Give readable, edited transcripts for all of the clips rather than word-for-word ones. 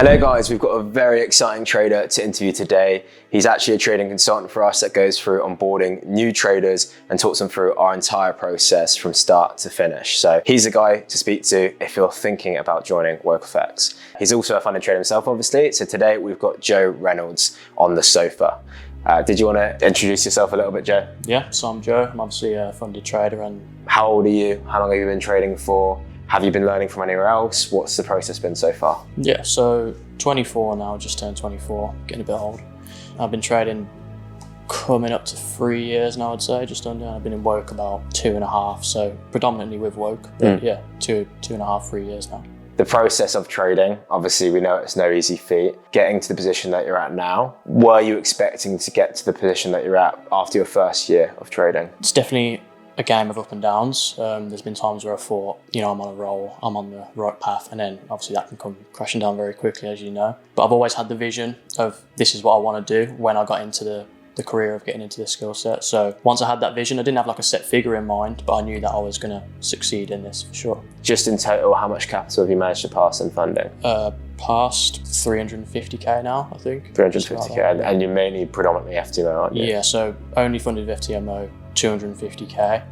Hello guys, we've got a very exciting trader to interview today. He's actually a trading consultant for us that goes through onboarding new traders and talks them through our entire process from start to finish. So he's a guy to speak to if you're thinking about joining WokeFX. He's also a funded trader himself, obviously. So today we've got Joe Reynolds on the sofa. Did you want to introduce yourself a little bit, Joe? Yeah, so I'm Joe. I'm obviously a funded trader. And how old are you? How long have you been trading for? Have you been learning from anywhere else? What's the process been so far? Yeah, so 24 now, just turned 24, getting a bit old. I've been trading coming up to 3 years now, I'd say, just under. I've been in Woke about 2.5, so predominantly with Woke, but yeah, 2.5, 3 years now. The process of trading, obviously we know it's no easy feat. Getting to the position that you're at now, were you expecting to get to the position that you're at after your first year of trading? It's definitely a game of up and downs. There's been times where I thought, I'm on a roll, I'm on the right path, and then obviously that can come crashing down very quickly, as you know. But I've always had the vision of this is what I want to do when I got into the career of getting into this skill set. So once I had that vision, I didn't have like a set figure in mind, but I knew that I was going to succeed in this for sure. Just in total, how much capital have you managed to pass in funding? Past 350k now, I think. 350k, and you're mainly predominantly FTMO, aren't you? Yeah, so only funded with FTMO, 250k.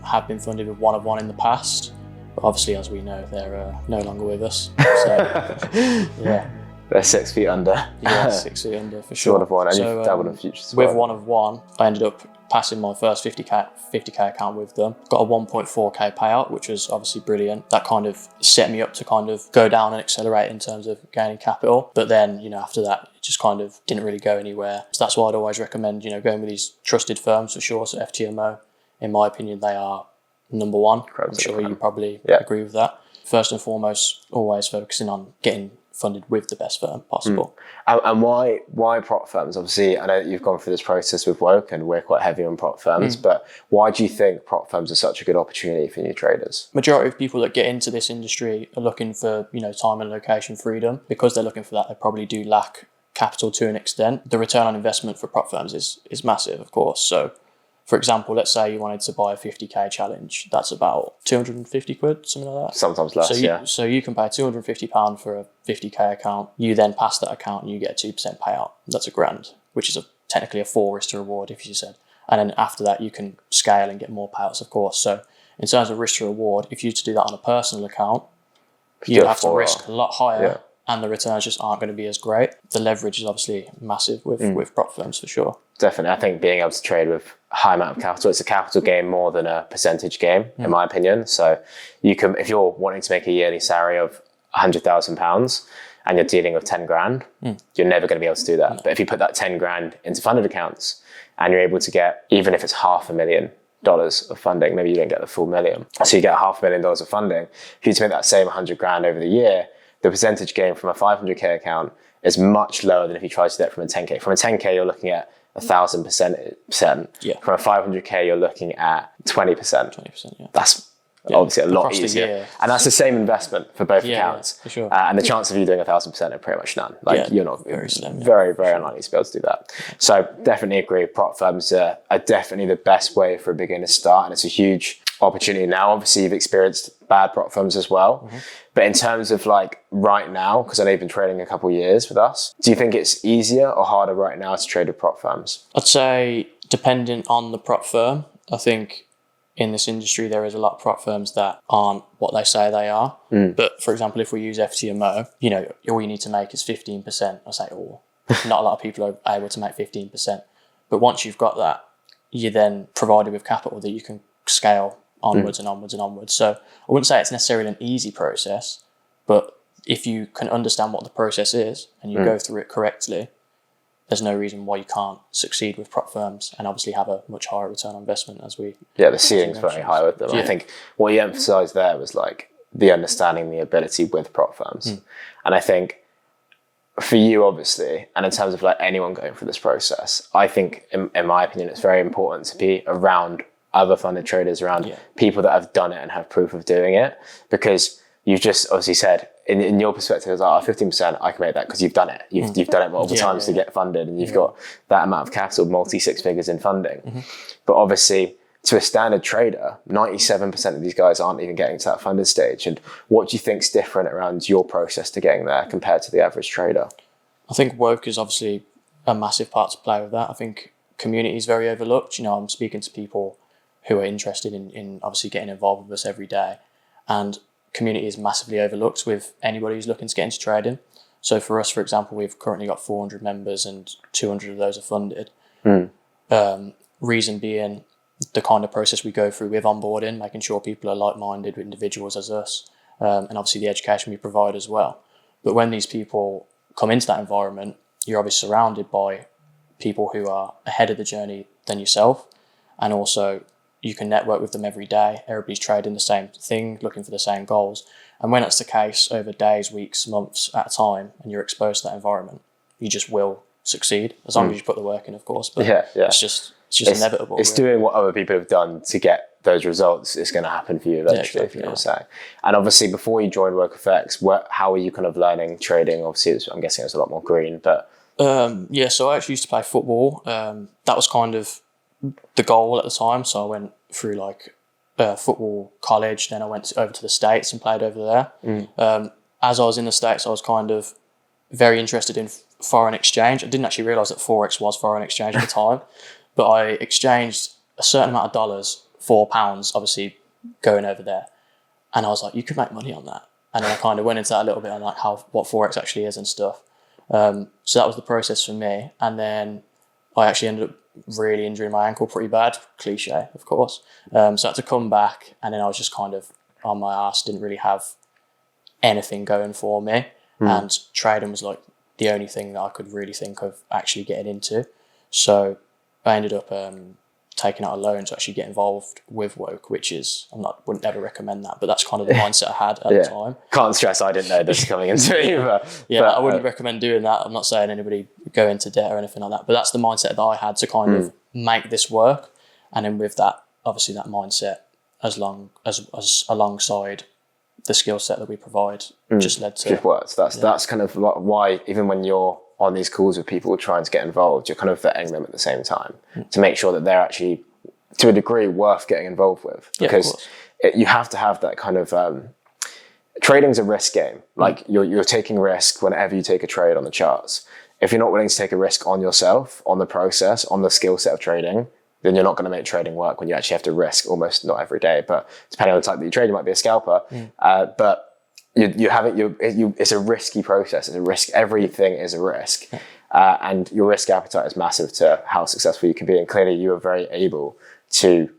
Have been funded with one in the past, but obviously, as we know, they're no longer with us. So yeah, they're 6 feet under. Yeah, 6 feet under for sure. One, and you've dabbled in futures as well. With one, I ended up passing my first 50k account with them. Got a 1.4k payout, which was obviously brilliant. That kind of set me up to kind of go down and accelerate in terms of gaining capital. But then, after that, it just kind of didn't really go anywhere. So that's why I'd always recommend, going with these trusted firms for sure. So FTMO, in my opinion, they are number one. I'm sure you probably agree with that. First and foremost, always focusing on getting funded with the best firm possible. And why prop firms? Obviously, I know that you've gone through this process with Woke and we're quite heavy on prop firms, but why do you think prop firms are such a good opportunity for new traders? Majority of people that get into this industry are looking for, time and location freedom. Because they're looking for that, they probably do lack capital to an extent. The return on investment for prop firms is massive, of course. So for example, let's say you wanted to buy a 50k challenge. That's about 250 quid, something like that. Sometimes less, So you can pay £250 for a 50k account. You then pass that account and you get a 2% payout. That's £1,000, which is technically a 4 risk to reward, if you said. And then after that, you can scale and get more payouts, of course. So in terms of risk to reward, if you were to do that on a personal account, you'd have to risk a lot higher. And the returns just aren't going to be as great. The leverage is obviously massive with prop firms for sure. Definitely. I think being able to trade with a high amount of capital, it's a capital game more than a percentage game, in my opinion. So you can, if you're wanting to make a yearly salary of £100,000 and you're dealing with 10 grand, you're never going to be able to do that. No. But if you put that 10 grand into funded accounts and you're able to get, even if it's $500,000 of funding, maybe you don't get the full million. So you get $500,000 of funding. If you to make that same 100 grand over the year, the percentage gain from a 500k account is much lower than if you try to do that from a 10k. From a 10k, you're looking at 1,000%. Yeah. From a 500k, you're looking at 20%. 20%, yeah. That's obviously a lot easier. And that's the same investment for both accounts. For sure. And the chance of you doing 1,000% are pretty much none. You're not very slim. Very, very unlikely to be able to do that. So definitely agree. Prop firms are definitely the best way for a beginner to start. And it's a huge opportunity now. Obviously, you've experienced bad prop firms as well. But in terms of right now, because I know you've been trading a couple of years with us, do you think it's easier or harder right now to trade with prop firms? I'd say dependent on the prop firm. I think in this industry, there is a lot of prop firms that aren't what they say they are. But for example, if we use FTMO, all you need to make is 15%. I say all. Not a lot of people are able to make 15%. But once you've got that, you're then provided with capital that you can scale onwards and onwards and onwards. So I wouldn't say it's necessarily an easy process, but if you can understand what the process is and you go through it correctly, there's no reason why you can't succeed with prop firms and obviously have a much higher return on investment as we... Yeah, the ceiling's very high with them. Yeah. I think what you emphasised there was the understanding, the ability with prop firms. And I think for you, obviously, and in terms of anyone going through this process, I think, in my opinion, it's very important to be around other funded traders, around people that have done it and have proof of doing it, because you've just obviously said in your perspective, it's 15%, I can make that because you've done it. You've done it multiple times to get funded, and you've got that amount of capital, multi 6 figures in funding. But obviously, to a standard trader, 97% of these guys aren't even getting to that funded stage. And what do you think's different around your process to getting there compared to the average trader? I think woke is obviously a massive part to play with that. I think community is very overlooked. I'm speaking to people who are interested in obviously getting involved with us every day, and community is massively overlooked with anybody who's looking to get into trading. So for us, for example, we've currently got 400 members and 200 of those are funded. Reason being the kind of process we go through with onboarding, making sure people are like-minded individuals as us, and obviously the education we provide as well. But when these people come into that environment, you're obviously surrounded by people who are ahead of the journey than yourself, and also you can network with them every day. Everybody's trading the same thing, looking for the same goals. And when that's the case over days, weeks, months at a time, and you're exposed to that environment, you just will succeed, as long as you put the work in, of course. But it's just inevitable. It's really doing what other people have done to get those results. It's going to happen for you eventually, if you know what I'm saying. And obviously, before you joined WorkFX, how were you kind of learning trading? Obviously, I'm guessing it was a lot more green, but... So I actually used to play football. That was kind of the goal at the time. So I went through football college, then I went over to the States and played over there. As I was in the States, I was kind of very interested in foreign exchange. I didn't actually realise that Forex was foreign exchange at the time, but I exchanged a certain amount of dollars for pounds, obviously going over there. And I was like, you could make money on that. And then I kind of went into that a little bit on what Forex actually is and stuff. So that was the process for me. And then I actually ended up really injuring my ankle pretty bad, cliche, of course. So I had to come back, and then I was just kind of on my ass, didn't really have anything going for me. And trading was like the only thing that I could really think of actually getting into. So I ended up taking out a loan to actually get involved with woke, which is, wouldn't ever recommend that, but that's kind of the mindset I had at the time. Can't stress I didn't know this coming into it either. I wouldn't recommend doing that. I'm not saying anybody go into debt or anything like that, but that's the mindset that I had to kind of make this work. And then with that, obviously that mindset, as alongside the skill set that we provide, just led to... It works. That's kind of why, even when you're on these calls with people trying to get involved, you're kind of vetting them at the same time to make sure that they're actually, to a degree, worth getting involved with. Because you have to have that kind of... trading's a risk game. Like you're taking risk whenever you take a trade on the charts. If you're not willing to take a risk on yourself, on the process, on the skill set of trading, then you're not going to make trading work when you actually have to risk almost, not every day, but depending on the type that you trade, you might be a scalper. But it's a risky process. It's a risk. Everything is a risk. And your risk appetite is massive to how successful you can be. And clearly you are very able to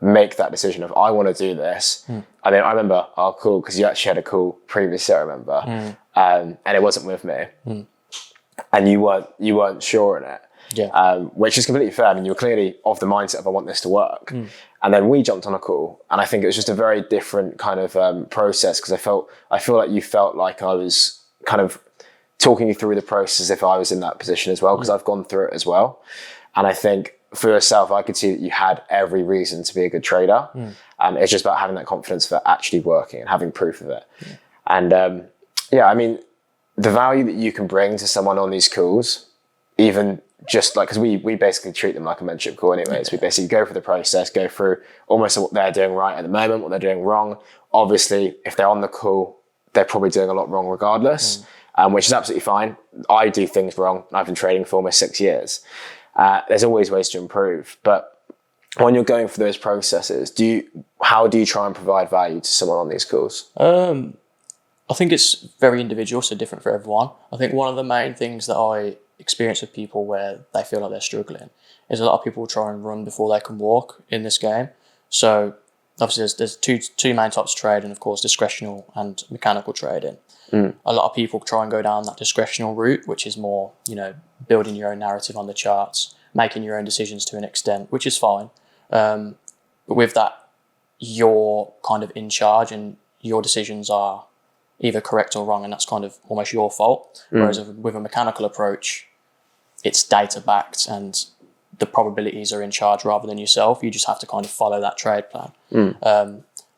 make that decision of, I want to do this. I mean, I remember our call, because you actually had a call previously, I remember, and it wasn't with me. And you weren't sure in it. Which is completely fair. I mean, you were clearly of the mindset of, I want this to work. And then we jumped on a call, and I think it was just a very different kind of process, because I feel like you felt like I was kind of talking you through the process if I was in that position as well, because I've gone through it as well. And I think for yourself, I could see that you had every reason to be a good trader. It's just about having that confidence for actually working and having proof of it. And I mean, the value that you can bring to someone on these calls, even just like, because we basically treat them like a mentorship call anyways. We basically go through the process, go through almost what they're doing right at the moment, what they're doing wrong. Obviously, if they're on the call, they're probably doing a lot wrong regardless, which is absolutely fine. I do things wrong. I've been trading for almost 6 years. There's always ways to improve. But when you're going through those processes, how do you try and provide value to someone on these calls? I think it's very individual, so different for everyone. I think one of the main things that I experience with people where they feel like they're struggling is a lot of people try and run before they can walk in this game. So obviously there's two main types of trading, of course, discretionary and mechanical trading. A lot of people try and go down that discretionary route, which is more, building your own narrative on the charts, making your own decisions to an extent, which is fine. But with that, you're kind of in charge and your decisions are either correct or wrong, and that's kind of almost your fault. Whereas with a mechanical approach, it's data backed and the probabilities are in charge rather than yourself. You just have to kind of follow that trade plan.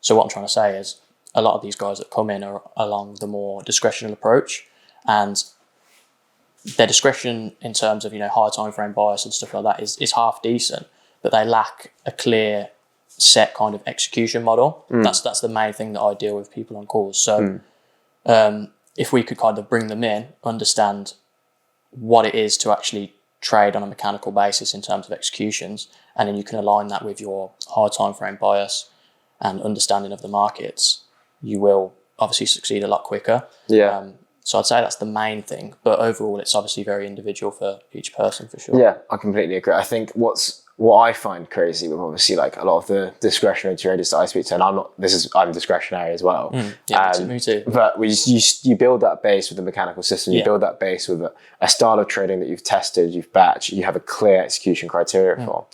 So what I'm trying to say is a lot of these guys that come in are along the more discretional approach, and their discretion in terms of high time frame bias and stuff like that is half decent, but they lack a clear set kind of execution model. That's the main thing that I deal with people on calls. So if we could kind of bring them in, understand what it is to actually trade on a mechanical basis in terms of executions, and then you can align that with your high time frame bias and understanding of the markets, you will obviously succeed a lot quicker. So I'd say that's the main thing, but overall it's obviously very individual for each person, for sure. Yeah, I completely agree. I think what I find crazy with obviously like a lot of the discretionary traders that I speak to, and I'm discretionary as well. Me too. But you build that base with the mechanical system, you build that base with a style of trading that you've tested, you've batched, you have a clear execution criteria for.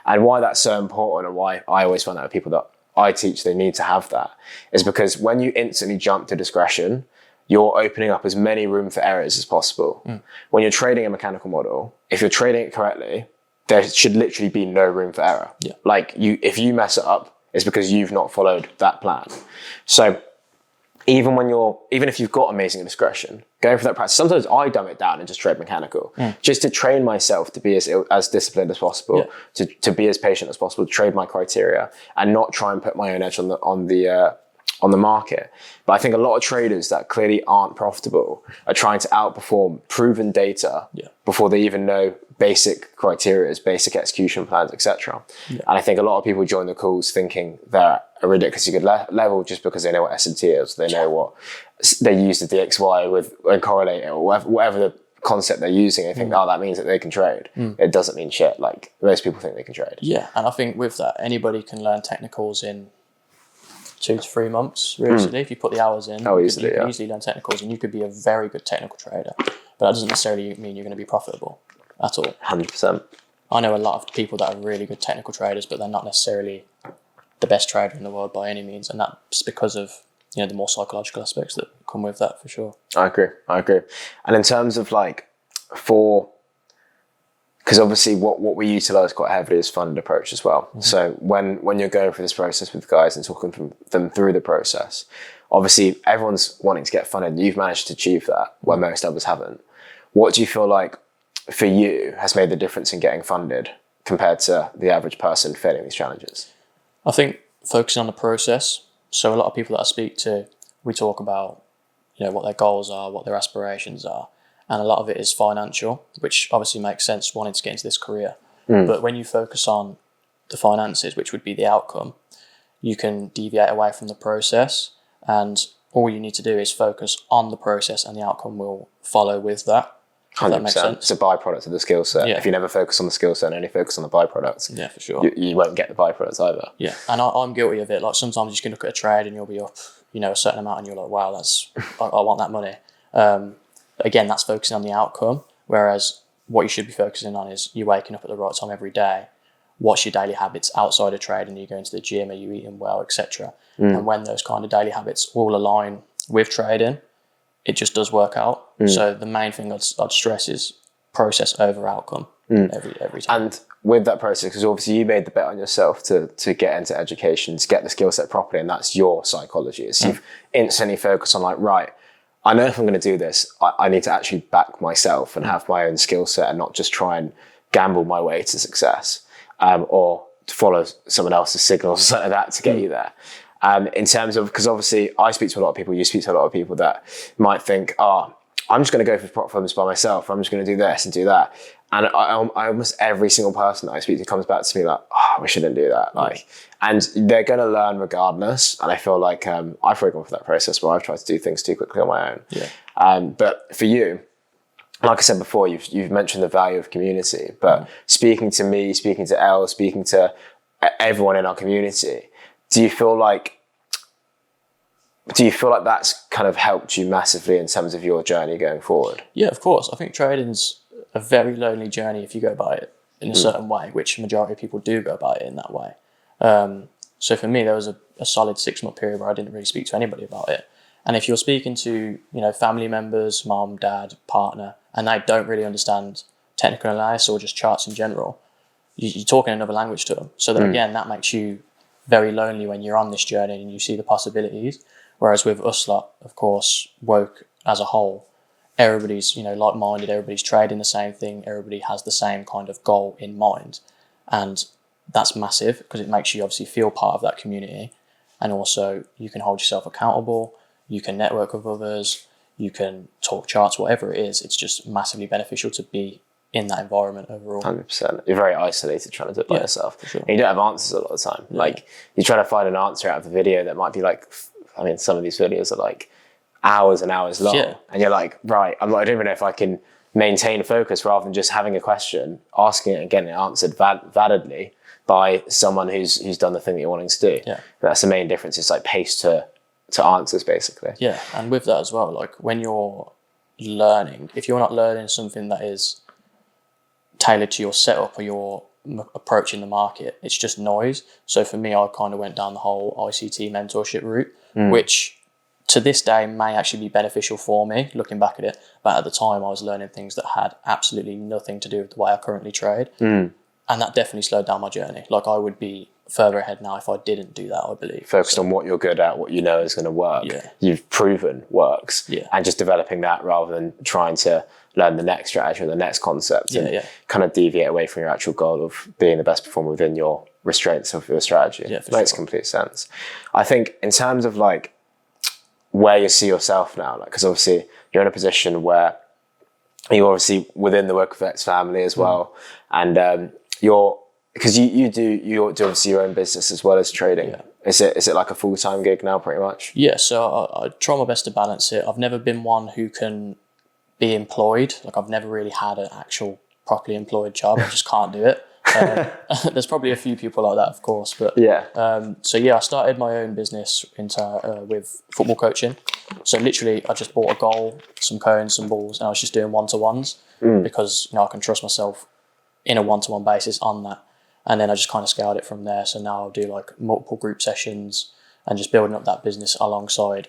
And why that's so important, and why I always find that with people that I teach, they need to have that, is because when you instantly jump to discretion, you're opening up as many room for errors as possible. When you're trading a mechanical model, if you're trading it correctly, there should literally be no room for error. Like if you mess it up, it's because you've not followed that plan. So even if you've got amazing discretion, going for that practice, sometimes I dumb it down and just trade mechanical, just to train myself to be as disciplined as possible, to be as patient as possible, to trade my criteria and not try and put my own edge on the market. But I think a lot of traders that clearly aren't profitable are trying to outperform proven data before they even know basic criteria, basic execution plans, etc. And I think a lot of people join the calls thinking they're at a ridiculously good level just because they know what S&T is, they know what they use the DXY with and correlate it, or whatever the concept they're using. They think, that means that they can trade. It doesn't mean shit. Like most people think they can trade. Yeah, and I think with that, anybody can learn technicals in 2 to 3 months, realistically. If you put the hours in, you can easily learn technicals, and you could be a very good technical trader. But that doesn't necessarily mean you're going to be profitable at all. 100%. I know a lot of people that are really good technical traders, but they're not necessarily the best trader in the world by any means, and that's because of the more psychological aspects that come with that, for sure. I agree. And in terms of because obviously what we utilize quite heavily is funded approach as well. So when you're going through this process with guys and talking them through the process, obviously everyone's wanting to get funded. You've managed to achieve that where most others haven't. What do you feel like for you has made the difference in getting funded compared to the average person failing these challenges? I think focusing on the process. So a lot of people that I speak to, we talk about what their goals are, what their aspirations are. And a lot of it is financial, which obviously makes sense wanting to get into this career. But when you focus on the finances, which would be the outcome, you can deviate away from the process. And all you need to do is focus on the process, and the outcome will follow with that. 100%. That makes sense. It's a byproduct of the skill set. If you never focus on the skill set and only focus on the byproducts, for sure, you won't get the byproducts either. Yeah, and I'm guilty of it. Like sometimes you can look at a trade and you'll be up, a certain amount, and you're like, wow, I want that money. Again, that's focusing on the outcome, whereas what you should be focusing on is you waking up at the right time every day. What's your daily habits outside of trading? Are you going to the gym? Are you eating well, etc.? And when those kind of daily habits all align with trading, it just does work out. So the main thing I'd stress is process over outcome every time. And with that process, because obviously you made the bet on yourself to get into education, to get the skill set properly, and that's your psychology. It's you've instantly focused on right, I know if I'm going to do this, I need to actually back myself and have my own skill set and not just try and gamble my way to success or to follow someone else's signals like that to get you there. In terms of, because obviously I speak to a lot of people, you speak to a lot of people that might think, I'm just going to go for prop firms by myself. I'm just going to do this and do that. And I almost every single person that I speak to comes back to me like, we shouldn't do that. And they're going to learn regardless. And I feel like I've probably gone through that process where I've tried to do things too quickly on my own. But for you, like I said before, you've mentioned the value of community. But speaking to me, speaking to Elle, speaking to everyone in our community, do you feel like that's kind of helped you massively in terms of your journey going forward? Yeah, of course. I think trading's a very lonely journey if you go about it in a certain way, which majority of people do go about it in that way. So for me, there was a solid 6-month period where I didn't really speak to anybody about it. And if you're speaking to family members, mom, dad, partner, and they don't really understand technical analysis or just charts in general, you're talking another language to them. So that again, that makes you very lonely when you're on this journey and you see the possibilities. Whereas with us lot, of course, woke as a whole, everybody's, like-minded, everybody's trading the same thing, everybody has the same kind of goal in mind. And that's massive because it makes you obviously feel part of that community, and also you can hold yourself accountable, you can network with others, you can talk charts, whatever it is. It's just massively beneficial to be in that environment overall. 100%. You're very isolated trying to do it by yourself. For sure. And you don't have answers a lot of the time. Yeah. Like, you're trying to find an answer out of the video that might be like, I mean, some of these videos are like hours and hours long. Yeah. And you're like, right, I don't even know if I can maintain focus rather than just having a question, asking it and getting it answered validly by someone who's done the thing that you're wanting to do. Yeah. That's the main difference. It's like pace to answers, basically. Yeah, and with that as well, like when you're learning, if you're not learning something that is tailored to your setup or your approach in the market, it's just noise. So for me, I kind of went down the whole ICT mentorship route, which to this day may actually be beneficial for me looking back at it. But at the time, I was learning things that had absolutely nothing to do with the way I currently trade. And that definitely slowed down my journey. Like I would be further ahead now if I didn't do that, I believe. Focused on what you're good at, what you know is going to work. Yeah. You've proven works. Yeah. And just developing that rather than trying to learn the next strategy or the next concept and kind of deviate away from your actual goal of being the best performer within your restraints of your strategy. Yeah, for Makes sure. complete sense. I think in terms of like where you see yourself now, like, because obviously you're in a position where you're obviously within the WorkFX family as well. And you're, because you do obviously your own business as well as trading. Yeah. Is it like a full-time gig now pretty much? Yeah, so I try my best to balance it. I've never been one who can be employed. Like I've never really had an actual properly employed job. I just can't do it. There's probably a few people like that, of course. But so yeah, I started my own business with football coaching. So literally, I just bought a goal, some cones, some balls, and I was just doing one-to-ones because I can trust myself in a one-to-one basis on that. And then I just kind of scaled it from there. So now I'll do like multiple group sessions and just building up that business alongside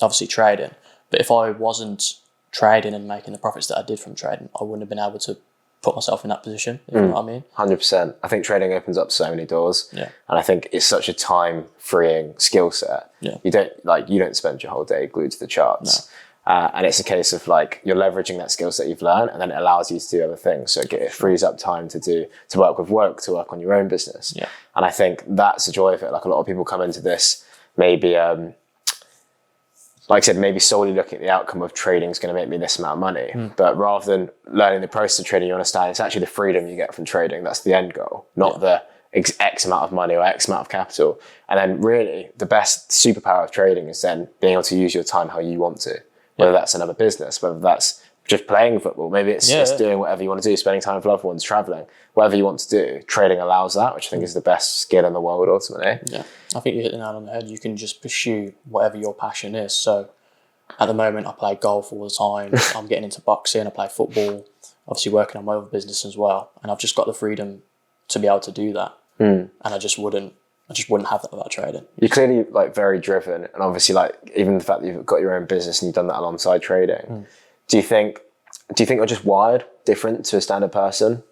obviously trading. But if I wasn't trading and making the profits that I did from trading, I wouldn't have been able to put myself in that position, if you know what I mean. 100%. I think trading opens up so many doors. Yeah. And I think it's such a time-freeing skill set. Yeah. You don't spend your whole day glued to the charts. And it's a case of like you're leveraging that skill set you've learned, and then it allows you to do other things. So it frees up time to work on your own business. Yeah. And I think that's the joy of it. Like a lot of people come into this maybe, like I said, maybe solely looking at the outcome of trading is going to make me this amount of money. But rather than learning the process of trading, you understand it's actually the freedom you get from trading. That's the end goal, not the X amount of money or X amount of capital. And then really the best superpower of trading is then being able to use your time how you want to. Whether that's another business, whether that's just playing football, maybe it's just doing whatever you want to do, spending time with loved ones, traveling, whatever you want to do. Trading allows that, which I think is the best skill in the world ultimately. Yeah, I think you hit the nail on the head. You can just pursue whatever your passion is. So at the moment, I play golf all the time. I'm getting into boxing. I play football. Obviously, working on my other business as well. And I've just got the freedom to be able to do that. And I just wouldn't have that without trading. You're clearly like very driven, and obviously like even the fact that you've got your own business and you've done that alongside trading. Do you think you're just wired different to a standard person?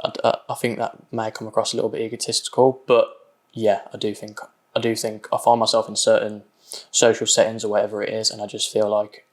I think that may come across a little bit egotistical, but yeah, I do think I find myself in certain social settings or whatever it is, and I just feel like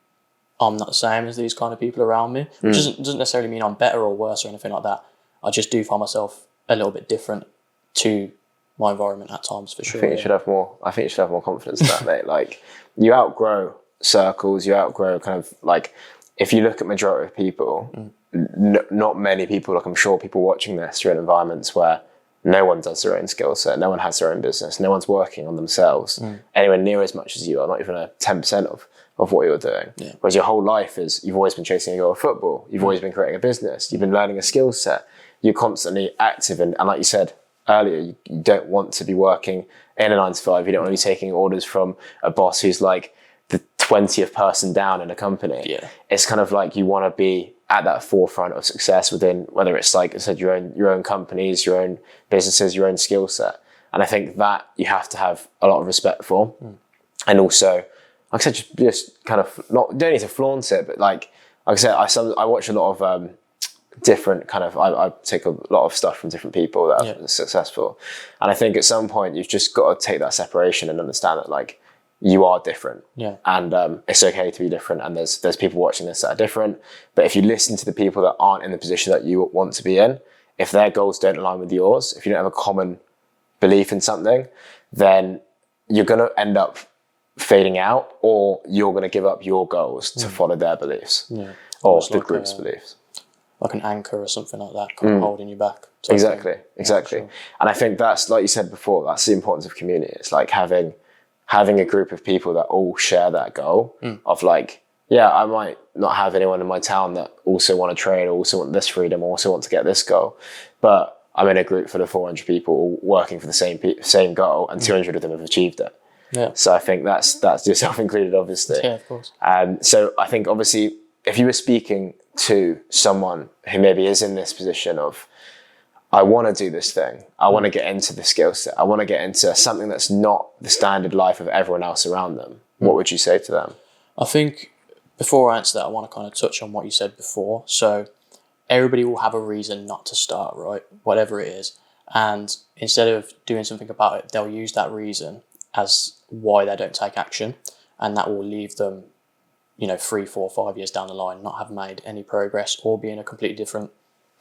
I'm not the same as these kind of people around me. Which doesn't necessarily mean I'm better or worse or anything like that. I just do find myself a little bit different to my environment at times, for sure. I think you should have more confidence in that, mate. Like you outgrow circles, you outgrow kind of like, if you look at majority of people, not many people, like I'm sure people watching this are in environments where no one does their own skill set, no one has their own business, no one's working on themselves anywhere near as much as you are, not even a 10% of what you're doing. Yeah. Whereas your whole life is, you've always been chasing a goal of football, you've always been creating a business, you've been learning a skill set, you're constantly active, and like you said earlier, you don't want to be working in a 9 to 5, you don't want to be taking orders from a boss who's like the 20th person down in a company. Yeah. It's kind of like you want to be at that forefront of success within, whether it's like I said, your own companies, your own businesses, your own skill set. And I think that you have to have a lot of respect for. And also, like I said, just kind of don't need to flaunt it, but like I said, I watch a lot of different kind of, I take a lot of stuff from different people that are successful. And I think at some point you've just got to take that separation and understand that like you are different. Yeah. And it's okay to be different. And there's people watching this that are different. But if you listen to the people that aren't in the position that you want to be in, if their goals don't align with yours, if you don't have a common belief in something, then you're going to end up fading out, or you're going to give up your goals to follow their beliefs or the group's beliefs. Like an anchor or something like that, kind of holding you back. Exactly. Sure. And I think that's, like you said before, that's the importance of community. It's like having a group of people that all share that goal of like, yeah, I might not have anyone in my town that also want to trade, also want this freedom, also want to get this goal, but I'm in a group full of 400 people all working for the same goal, and 200 of them have achieved it. Yeah. So I think that's yourself included, obviously. Yeah, of course. So I think obviously if you were speaking to someone who maybe is in this position of, I want to do this thing, I want to get into the skill set, I want to get into something that's not the standard life of everyone else around them, what would you say to them? I think before I answer that, I want to kind of touch on what you said before. So everybody will have a reason not to start, right? Whatever it is. And instead of doing something about it, they'll use that reason as why they don't take action. And that will leave them, 3, 4, 5 years down the line, not have made any progress or be in a completely different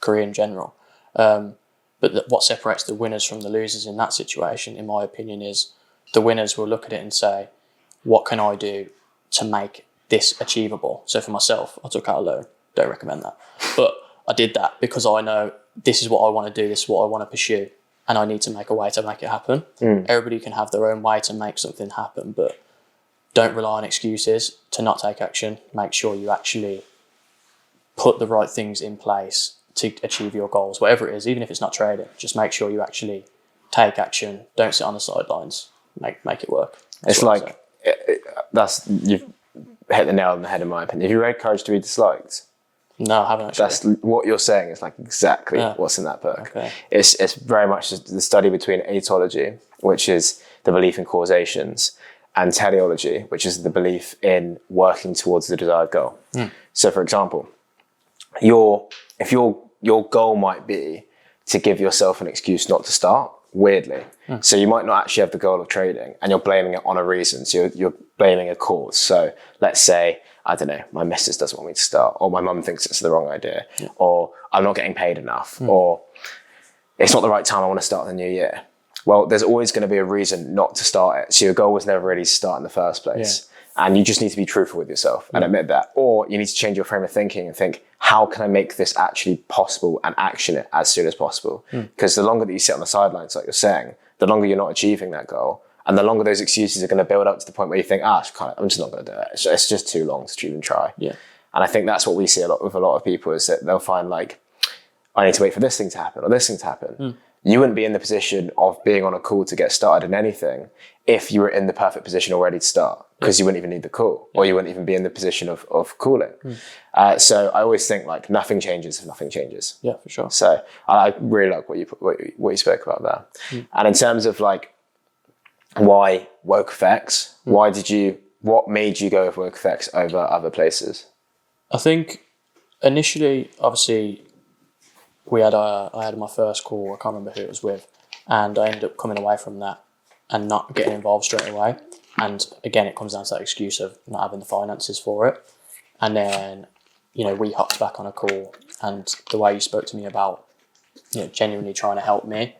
career in general. But what separates the winners from the losers in that situation, in my opinion, is the winners will look at it and say, what can I do to make this achievable? So for myself, I took out a loan. Don't recommend that. But I did that because I know this is what I want to do, this is what I want to pursue, and I need to make a way to make it happen. Everybody can have their own way to make something happen, but don't rely on excuses to not take action. Make sure you actually put the right things in place to achieve your goals, whatever it is, even if it's not trading. Just make sure you actually take action. Don't sit on the sidelines. Make it work. It's like, you've hit the nail on the head in my opinion. Have you read Courage to be Disliked? No, I haven't actually. That's what you're saying is like exactly what's in that book. Okay. It's very much the study between ateology, which is the belief in causations, and teleology, which is the belief in working towards the desired goal. So for example, if your goal might be to give yourself an excuse not to start, weirdly. So you might not actually have the goal of trading, and you're blaming it on a reason. So you're blaming a cause. So let's say, I don't know, my missus doesn't want me to start, or my mum thinks it's the wrong idea, or I'm not getting paid enough, or it's not the right time, I want to start the new year. Well, there's always going to be a reason not to start it. So your goal was never really to start in the first place. And you just need to be truthful with yourself and admit that. Or you need to change your frame of thinking and think, how can I make this actually possible and action it as soon as possible? Because the longer that you sit on the sidelines, like you're saying, the longer you're not achieving that goal. And the longer those excuses are going to build up to the point where you think, I'm just not going to do it. It's just too long to even try. Yeah. And I think that's what we see a lot with a lot of people, is that they'll find like, I need to wait for this thing to happen or this thing to happen. You wouldn't be in the position of being on a call to get started in anything if you were in the perfect position already to start, because you wouldn't even need the call, or you wouldn't even be in the position of calling. So I always think like nothing changes if nothing changes. Yeah, for sure. So I really like what you spoke about there. And in terms of like why woke effects, what made you go with woke effects over other places? I think initially, obviously, I had my first call, I can't remember who it was with, and I ended up coming away from that and not getting involved straight away. And again, it comes down to that excuse of not having the finances for it. And then, we hopped back on a call, and the way you spoke to me about, genuinely trying to help me,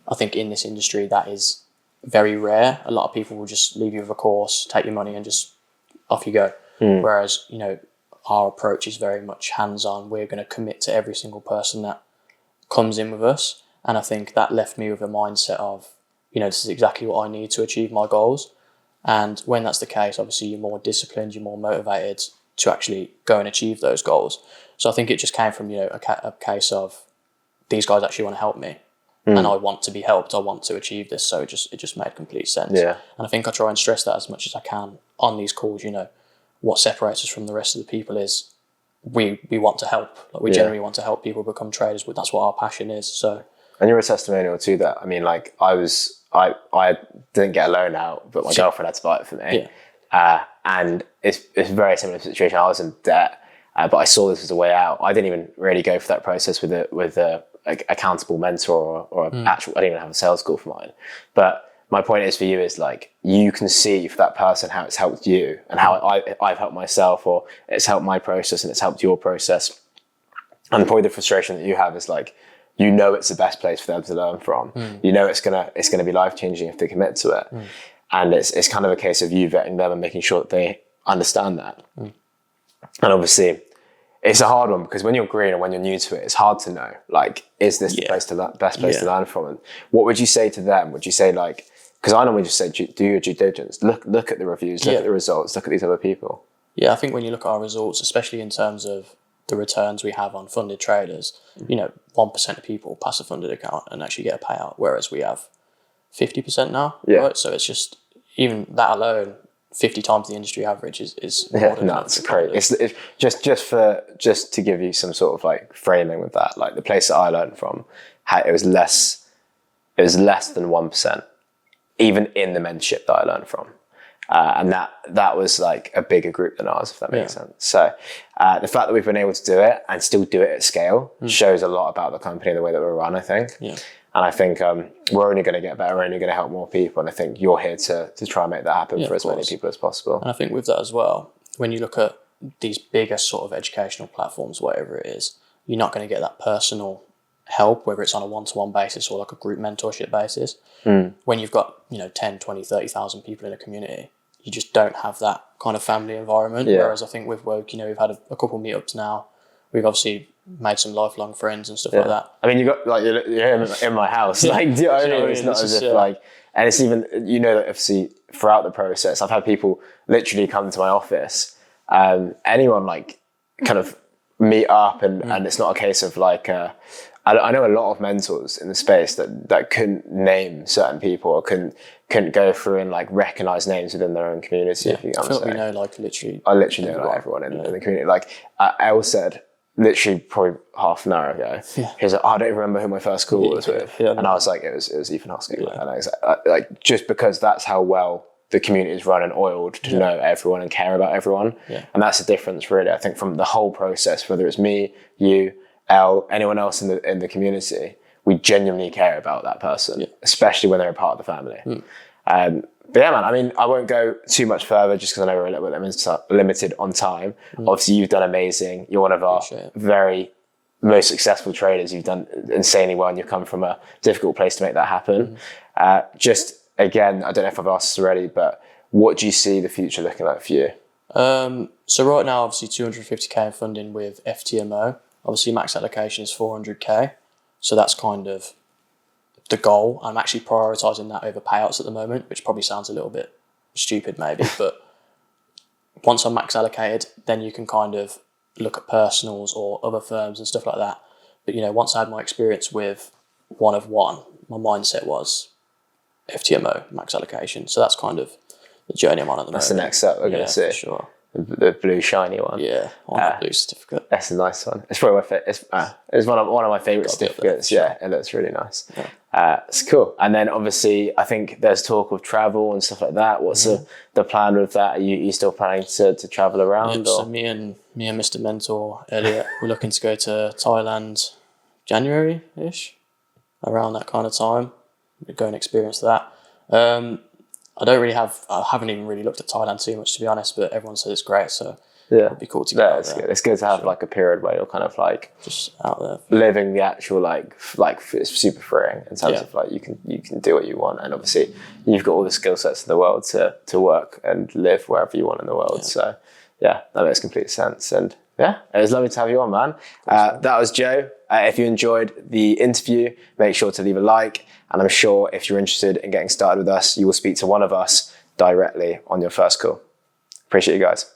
I think in this industry that is very rare. A lot of people will just leave you with a course, take your money, and just off you go. Whereas, our approach is very much hands-on. We're going to commit to every single person that comes in with us. And I think that left me with a mindset of, this is exactly what I need to achieve my goals. And when that's the case, obviously you're more disciplined, you're more motivated to actually go and achieve those goals. So I think it just came from, a case of these guys actually want to help me and I want to be helped. I want to achieve this. So it just made complete sense. Yeah. And I think I try and stress that as much as I can on these calls. What separates us from the rest of the people is we want to help. Like we generally want to help people become traders, but that's what our passion is. So, and you're a testimonial to that. I mean, like I didn't get a loan out, but my girlfriend had to buy it for me. And it's a very similar situation. I was in debt, but I saw this as a way out. I didn't even really go for that process with a accountable mentor or actual. I didn't even have a sales call for mine. But my point is for you is like, you can see for that person how it's helped you and how I've helped myself, or it's helped my process and it's helped your process. And probably the frustration that you have is like, you know it's the best place for them to learn from. You know it's gonna be life-changing if they commit to it. And it's kind of a case of you vetting them and making sure that they understand that. And obviously, it's a hard one because when you're green and when you're new to it, it's hard to know, like, is this the best place to learn from? And what would you say to them? Would you say, like, because I normally just say, do your due diligence, look at the reviews, look at the results, look at these other people. Yeah, I think when you look at our results, especially in terms of the returns we have on funded traders, 1% of people pass a funded account and actually get a payout, whereas we have 50% now, right? So it's just, even that alone, 50 times the industry average is more than enough. It's great. It's just to give you some sort of like framing with that. Like the place that I learned from, it was less than 1%, even in the mentorship that I learned from, and that was like a bigger group than ours, if that makes sense. So the fact that we've been able to do it and still do it at scale shows a lot about the company and the way that we're run, I think. And I think we're only going to get better. We're only going to help more people. And I think you're here to try and make that happen for as many people as possible. And I think with that as well, when you look at these bigger sort of educational platforms, whatever it is, you're not going to get that personal help, whether it's on a one-to-one basis or like a group mentorship basis. When you've got, 10, 20, 30,000 people in a community, you just don't have that kind of family environment. Whereas I think with Woke, we've had a couple of meetups now. We've obviously made some lifelong friends and stuff like that. I mean, you got like you're in my house. Like, do you know what I mean? It's not as if like, and it's even that obviously throughout the process, I've had people literally come to my office. Anyone like kind of meet up, and it's not a case of like. I know a lot of mentors in the space that couldn't name certain people or couldn't go through and like recognize names within their own community. If you I feel like we know like literally. I literally know like everyone in the community. Like Elle said. Literally probably half an hour ago, he was like, I don't even remember who my first call was with. And I was like, it was Ethan Hosking. And I was like, just because that's how well the community is run and oiled to know everyone and care about everyone. And that's the difference really, I think, from the whole process, whether it's me, you, Elle, anyone else in the community, we genuinely care about that person, especially when they're a part of the family. But yeah, man, I mean, I won't go too much further just because I know we're a little bit limited on time. Obviously, you've done amazing. You're one of our very most successful traders. You've done insanely well and you've come from a difficult place to make that happen. Just, again, I don't know if I've asked this already, but what do you see the future looking like for you? So right now, obviously, 250k in funding with FTMO. Obviously, max allocation is 400k. So that's kind of the goal. I'm actually prioritising that over payouts at the moment, which probably sounds a little bit stupid maybe, but once I'm max allocated, then you can kind of look at personals or other firms and stuff like that. But once I had my experience with one of one, my mindset was FTMO, max allocation. So that's kind of the journey I'm on at the moment. That's the next step we're going to see. For sure. The blue shiny one. Yeah, on that blue certificate. That's a nice one. It's probably it's one of my favourite certificates. Yeah, it looks really nice. It's cool. And then obviously, I think there's talk of travel and stuff like that. What's the plan with that? Are you still planning to travel around? So me and Mr. Mentor Elliot, we're looking to go to Thailand January-ish, around that kind of time. We'd go and experience that. I haven't even really looked at Thailand too much, to be honest, but everyone says it's great, so it'd be cool to get out there. Good. It's good to have like a period where you're kind of like just out there living the actual like it's super freeing in terms of like you can do what you want, and obviously you've got all the skill sets in the world to work and live wherever you want in the world. So yeah, that makes complete sense. And yeah, it was lovely to have you on, man. That was Joe. If you enjoyed the interview, make sure to leave a like. And I'm sure if you're interested in getting started with us, you will speak to one of us directly on your first call. Appreciate you guys.